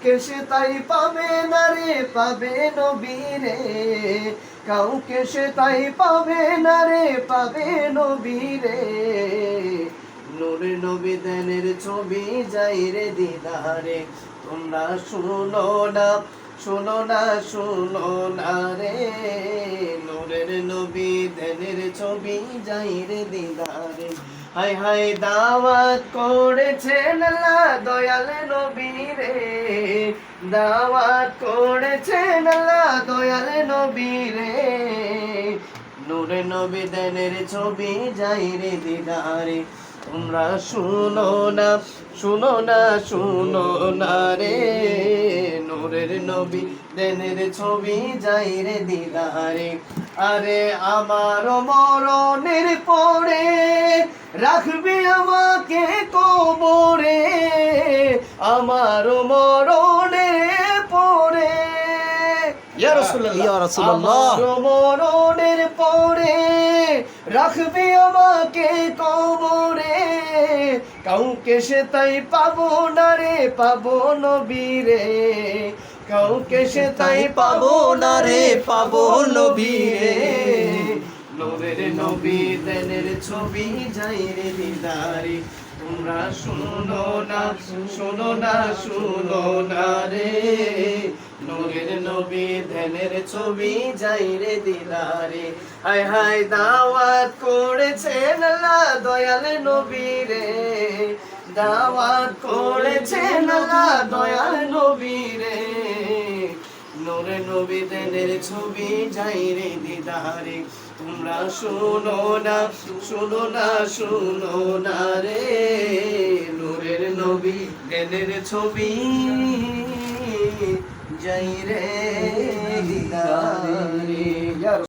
কাউকে সে তাই পাবে না রে, পাবে নবীরে। কাউকে সে তাই পাবে না রে, পাবে নবীরে। নূরে নবী দেনের ছবি যাই রে দিদারে। তোমরা শুনো না, শুনো না, শুনো না রে। নূরের নবী দেনের ছবি যাই রে দিদারে। হায় হায় দাওয়াত করেছেন আল্লাহ দয়াল নবীরে। দাওয়াত করেছেন আল্লাহ দয়াল নবীরে। নূরে নবী দেনের ছবি যাই রে দিদারে। তোমরা শুনো না, শুনো না, শুনো না রে। নূরের নবী দেনের ছবি যাই রে দিদারে। আরে আমার মরণের পরে রাখবি আমাকে কবরে। আমার মরণের পরে ইয়া রাসূলুল্লাহ, ইয়া রাসূলুল্লাহ। আমার মরণের পরে রাখবি আমাকে কবরে। কাউকে সে তাই পাবো না রে, পাবো নবীরে। কাউকে সে তাই পাবো না রে, পাবো নবীরে। নূরের নবী দেনের ছবি যাই রে দিদারে। তোমরা শুনো না, শুনো না, শুনো না রে। নূরের নবী দেনের ছবি যাই রে দিদারে। হায় হায় দাওয়াত করেছেন আল্লাহ দয়াল নবীরে। দাওয়াত করেছেন আল্লাহ দয়াল নবীরে। নূরে নবী দেনের ছবি যাই রে দিদারে। তোমরা শুনো না, শুনো না, শুনো না রে। নূরের নবী দেনের ছবি যাই রে